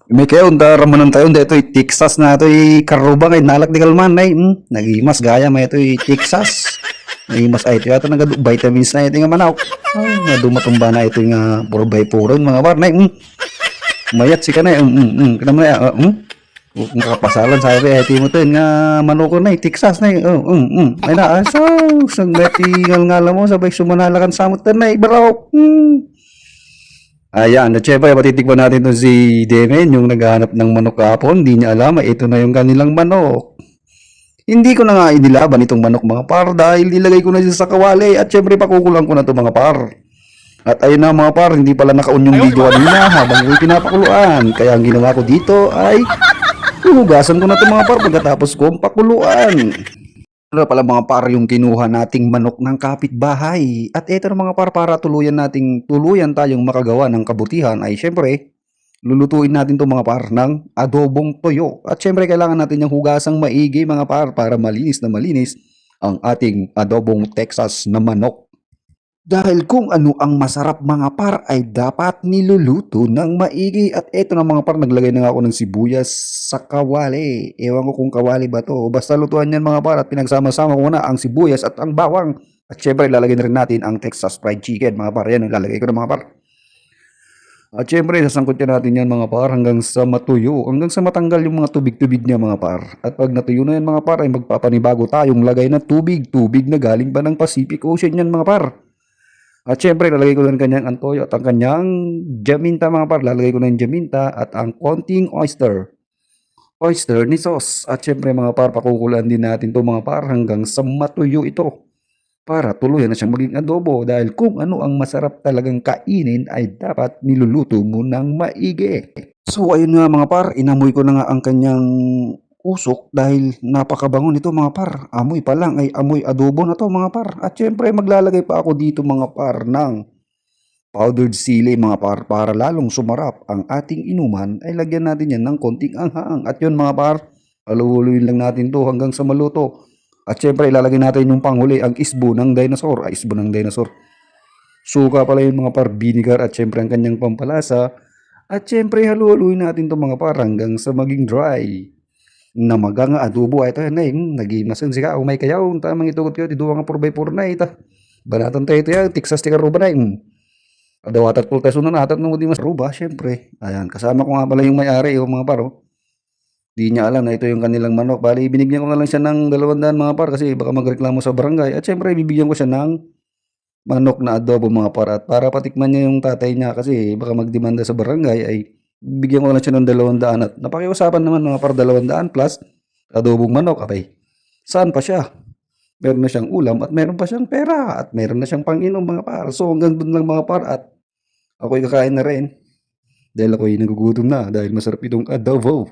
May kayo, ramanan tayo, dito Texas na ito karuba kay nalak di kalman ay nagimas gaya may ito Texas. Nagimas ay ito yata vitamins na ito nga manaw. Ay, nga dumatumba na ito nga puro by puro mga bar na mayat si kanay kanam na kung kapasalan sa ito ito mo to nga manoko na Texas na ay na so sagbeti ngala mo sabay sumanalakan samot na baraw. Ayan, at syempre, matitikman natin to si Demen, yung naghahanap ng manok kahapon. Hindi niya alam, ito na yung kanilang manok. Hindi ko na nga inilaban itong manok mga par dahil nilagay ko na siya sa kawali at syempre pakukulang ko na to mga par. At ayun na mga par, hindi pala naka-on yung video kanina habang ko'y pinapakuluan. Kaya ang ginawa ko dito ay hugasan ko na to mga par pagkatapos kong pakuluan. Ano pala mga par yung kinuha nating manok ng kapitbahay. At eto na mga par para tuluyan tayong makagawa ng kabutihan ay syempre lulutuin natin to mga par ng adobong toyo. At syempre kailangan natin yung hugasang maigi mga par para malinis na malinis ang ating adobong Texas na manok. Dahil kung ano ang masarap mga par ay dapat niluluto ng maigi. At eto na mga par, naglagay na ako ng sibuyas sa kawali. Ewan ko kung kawali ba to. Basta lutuan yan mga par at pinagsama-sama ko na ang sibuyas at ang bawang. At syempre lalagay na rin natin ang Texas fried chicken mga par. Yan, lalagay ko na mga par. At syempre sasangkot natin yan mga par hanggang sa matuyo. Hanggang sa matanggal yung mga tubig-tubig niya mga par. At pag natuyo na yan mga par ay magpapanibago tayong lagay na tubig. Tubig na galing pa ng Pacific Ocean yan mga par. At syempre, lalagay ko na kanyang antoyo at ang kanyang jaminta mga par. Lalagay ko na yung jaminta at ang konting oyster ni sauce. At syempre mga par, pakukulan din natin to mga par hanggang sa matuyo ito. Para tuluyan na siyang maging adobo. Dahil kung ano ang masarap talagang kainin ay dapat niluluto mo ng maigi. So ayun nga mga par, inamoy ko na nga ang kanyang usok dahil napakabango nito mga par. Amoy pa lang ay amoy adobo na to mga par. At syempre maglalagay pa ako dito mga par ng powdered sili mga par para lalong sumarap ang ating inuman ay lagyan natin yan ng konting anghang. At yun mga par, haluhuluin lang natin to hanggang sa maluto. At syempre ilalagay natin yung panghuli ang isbo ng dinosaur. Isbo ng dinosaur. Suka pala yung mga par, vinegar at syempre ang kanyang pampalasa. At syempre haluhuluin natin to mga par hanggang sa maging dry na magang adobo ay ito yan nagimasin sika umay kayaw tamang itugot kayo tiduwa nga 4x4 na ita banatan tayo ito yan Texas tika ruba na adawatat po tayo sunan atat nung di mas ruba syempre ayan kasama ko nga pala yung may-ari yung mga paro di niya alam na ito yung kanilang manok bali binigyan ko na lang siya ng 200 mga par kasi baka magreklamo sa barangay at syempre bibigyan ko siya ng manok na adobo mga par at para patikman niya yung tatay niya kasi baka magdemanda sa barangay ay bigyan ko lang siya ng 200 at napakiusapan naman mga par 200 plus adobong manok. Abay, saan pa siya? Meron na siyang ulam at meron pa siyang pera at meron na siyang panginom mga par. So hanggang doon lang mga par at ako'y kakain na rin dahil ako'y nagugutom na dahil masarap itong adobo.